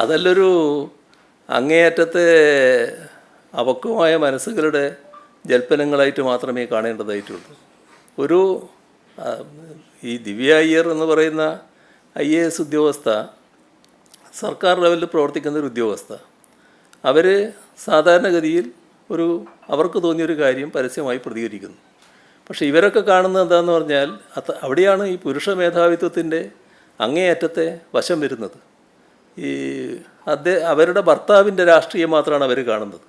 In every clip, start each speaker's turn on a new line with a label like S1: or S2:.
S1: അതല്ലൊരു അങ്ങേയറ്റത്തെ അപക്വമായ മനസ്സുകളുടെ ജൽപ്പനങ്ങളായിട്ട് മാത്രമേ കാണേണ്ടതായിട്ടുള്ളൂ. ഒരു ഈ ദിവ്യ അയ്യർ എന്ന് പറയുന്ന IAS ഉദ്യോഗസ്ഥ സർക്കാർ ലെവലിൽ പ്രവർത്തിക്കുന്ന ഒരു ഉദ്യോഗസ്ഥ. അവർ സാധാരണഗതിയിൽ അവർക്ക് തോന്നിയൊരു കാര്യം പരസ്യമായി പ്രതികരിക്കുന്നു. പക്ഷേ ഇവരൊക്കെ കാണുന്നത് എന്താണെന്ന് പറഞ്ഞാൽ അവിടെയാണ് ഈ പുരുഷ മേധാവിത്വത്തിൻ്റെ അങ്ങേയറ്റത്തെ വശം വരുന്നത്. അവരുടെ ഭർത്താവിൻ്റെ രാഷ്ട്രീയം മാത്രമാണ് അവർ കാണുന്നത്.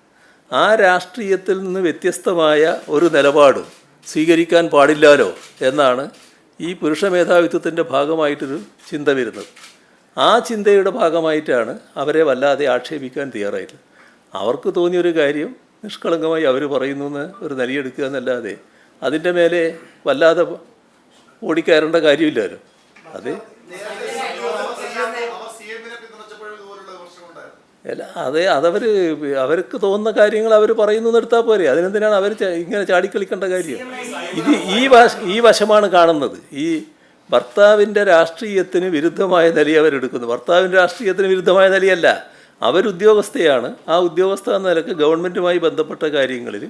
S1: ആ രാഷ്ട്രീയത്തിൽ നിന്ന് വ്യത്യസ്തമായ ഒരു നിലപാടും സ്വീകരിക്കാൻ പാടില്ലല്ലോ എന്നാണ് ഈ പുരുഷ മേധാവിത്വത്തിൻ്റെ ഭാഗമായിട്ടൊരു ചിന്ത വരുന്നത്. ആ ചിന്തയുടെ ഭാഗമായിട്ടാണ് അവരെ വല്ലാതെ ആക്ഷേപിക്കാൻ തയ്യാറായിട്ടുള്ളത്. അവർക്ക് തോന്നിയൊരു കാര്യം നിഷ്കളങ്കമായി അവർ പറയുന്നു എന്ന് ഒരു നിലയെടുക്കുക എന്നല്ലാതെ അതിൻ്റെ മേലെ വല്ലാതെ ഓടിക്കയറേണ്ട കാര്യമില്ലല്ലോ. അവർക്ക് തോന്നുന്ന കാര്യങ്ങൾ അവർ പറയുന്നു എടുത്താൽ പോരെ. അതിനെന്തിനാണ് അവർ ഇങ്ങനെ ചാടിക്കളിക്കേണ്ട കാര്യം? ഈ വശമാണ് കാണുന്നത്. ഈ ഭർത്താവിൻ്റെ രാഷ്ട്രീയത്തിന് വിരുദ്ധമായ നില അവരെടുക്കുന്നു. ഭർത്താവിൻ്റെ രാഷ്ട്രീയത്തിന് വിരുദ്ധമായ നിലയല്ല, അവരുദ്യോഗസ്ഥയാണ്. ആ ഉദ്യോഗസ്ഥ എന്ന നിലക്ക് ഗവൺമെൻറ്റുമായി ബന്ധപ്പെട്ട കാര്യങ്ങളിൽ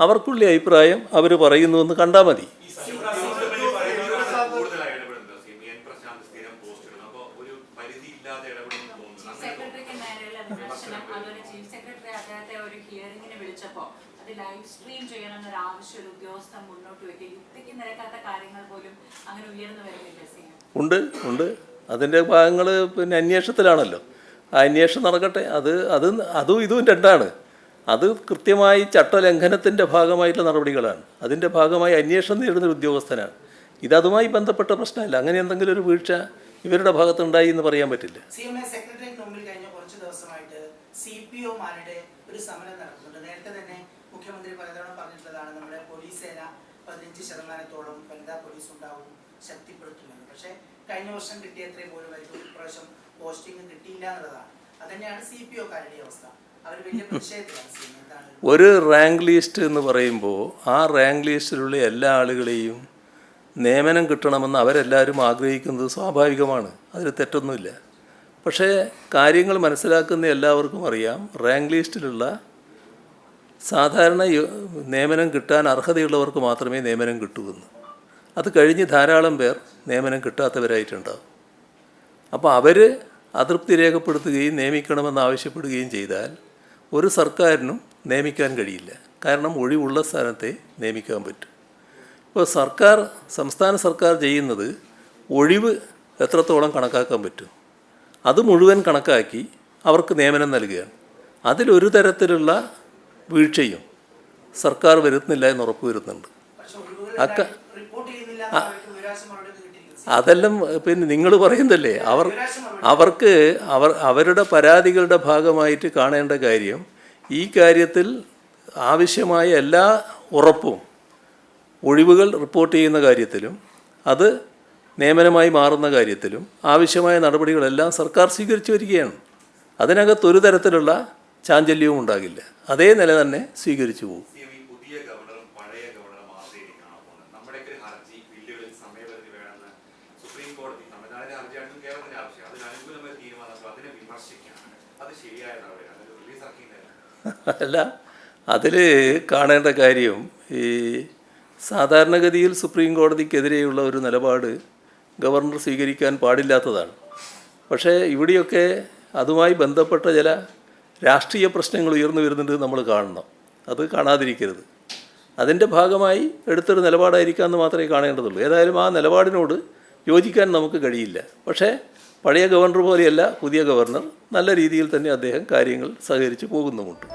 S1: അവർക്കുള്ള അഭിപ്രായം അവർ പറയുന്നു എന്ന് കണ്ടാൽ മതി. ഉണ്ട്. അതിൻ്റെ ഭാഗങ്ങൾ പിന്നെ അന്വേഷണത്തിലാണല്ലോ. ആ അന്വേഷണം നടക്കട്ടെ. അതും ഇതും രണ്ടാണ്. അത് കൃത്യമായി ചട്ടലംഘനത്തിൻ്റെ ഭാഗമായിട്ടുള്ള നടപടികളാണ്. അതിൻ്റെ ഭാഗമായി അന്വേഷണം നേരിടുന്ന ഉദ്യോഗസ്ഥനാണ്. ഇതുമായി ബന്ധപ്പെട്ട പ്രശ്നമല്ല. അങ്ങനെ എന്തെങ്കിലും ഒരു വീഴ്ച ഇവരുടെ ഭാഗത്തുണ്ടായി എന്ന് പറയാൻ പറ്റില്ല.
S2: സെക്രട്ടറിയേറ്റ് മുമ്പിൽ കഴിഞ്ഞ കുറച്ച് ദിവസമായിട്ട് CPOമാരുടെ ഒരു സമരം നടക്കുന്നുണ്ട്. നേരത്തെ തന്നെ മുഖ്യമന്ത്രി പലതവണ പറഞ്ഞിട്ടുള്ളതാണ് നമ്മുടെ പോലീസ് സേന 15% വനിതാ പോലീസ് ഉണ്ടാവും, ശക്തിപ്പെടുത്തുമെന്ന്. പക്ഷേ കഴിഞ്ഞ വർഷം കിട്ടിയത്രയും പോലും ഒരു പ്രാവശ്യം പോസ്റ്റിംഗ് കിട്ടിയില്ല എന്നുള്ളതാണ്. അതുതന്നെയാണ് CPOക്കാരുടെ അവസ്ഥ. അവർ വലിയ പ്രതിഷേധത്തിലാണ്.
S1: ഒരു റാങ്ക് ലിസ്റ്റ് എന്ന് പറയുമ്പോൾ ആ റാങ്ക് ലിസ്റ്റിലുള്ള എല്ലാ ആളുകളെയും നിയമനം കിട്ടണമെന്ന് അവരെല്ലാവരും ആഗ്രഹിക്കുന്നത് സ്വാഭാവികമാണ്. അതിൽ തെറ്റൊന്നുമില്ല. പക്ഷേ കാര്യങ്ങൾ മനസ്സിലാക്കുന്ന എല്ലാവർക്കും അറിയാം, റാങ്ക് ലിസ്റ്റിലുള്ള സാധാരണ നിയമനം കിട്ടാൻ അർഹതയുള്ളവർക്ക് മാത്രമേ നിയമനം കിട്ടുമെന്ന്. അത് കഴിഞ്ഞ് ധാരാളം പേർ നിയമനം കിട്ടാത്തവരായിട്ടുണ്ടാവും. അപ്പോൾ അവർ അതൃപ്തി രേഖപ്പെടുത്തുകയും നിയമിക്കണമെന്ന് ആവശ്യപ്പെടുകയും ചെയ്താൽ ഒരു സർക്കാരിനും നിയമിക്കാൻ കഴിയില്ല. കാരണം ഒഴിവുള്ള സ്ഥാനത്തെ നിയമിക്കാൻ പറ്റും. ഇപ്പോൾ സംസ്ഥാന സർക്കാർ ചെയ്യുന്നത് ഒഴിവ് എത്രത്തോളം കണക്കാക്കാൻ പറ്റും അത് മുഴുവൻ കണക്കാക്കി അവർക്ക് നിയമനം നൽകുകയാണ്. അതിലൊരു തരത്തിലുള്ള വീഴ്ചയും സർക്കാർ വരുത്തുന്നില്ല എന്ന് ഉറപ്പ് വരുന്നുണ്ട്. അതെല്ലാം പിന്നെ നിങ്ങൾ പറയുന്നതല്ലേ. അവരുടെ പരാതികളുടെ ഭാഗമായിട്ട് കാണേണ്ട കാര്യം ഈ കാര്യത്തിൽ ആവശ്യമായ എല്ലാ ഉറപ്പും ഒഴിവുകൾ റിപ്പോർട്ട് ചെയ്യുന്ന കാര്യത്തിലും അത് നിയമനമായി മാറുന്ന കാര്യത്തിലും ആവശ്യമായ നടപടികളെല്ലാം സർക്കാർ സ്വീകരിച്ചു വരികയാണ്. അതിനകത്തൊരു തരത്തിലുള്ള ചാഞ്ചല്യവും ഉണ്ടാകില്ല. അതേ നില തന്നെ സ്വീകരിച്ചു പോകും. അല്ല, അതിൽ കാണേണ്ട കാര്യം ഈ സാധാരണഗതിയിൽ സുപ്രീം കോടതിക്കെതിരെയുള്ള ഒരു നിലപാട് ഗവർണർ സ്വീകരിക്കാൻ പാടില്ലാത്തതാണ്. പക്ഷേ ഇവിടെയൊക്കെ അതുമായി ബന്ധപ്പെട്ട ചില രാഷ്ട്രീയ പ്രശ്നങ്ങൾ ഉയർന്നു വരുന്നുണ്ട് നമ്മൾ കാണണം. അത് കാണാതിരിക്കരുത്. അതിൻ്റെ ഭാഗമായി എടുത്തൊരു നിലപാടായിരിക്കാമെന്ന് മാത്രമേ കാണേണ്ടതുള്ളൂ. ഏതായാലും ആ നിലപാടിനോട് യോജിക്കാൻ നമുക്ക് കഴിയില്ല. പക്ഷേ പഴയ ഗവർണർ പോലെയല്ല പുതിയ ഗവർണർ. നല്ല രീതിയിൽ തന്നെ അദ്ദേഹം കാര്യങ്ങൾ സഹകരിച്ച് പോകുന്നുമുണ്ട്.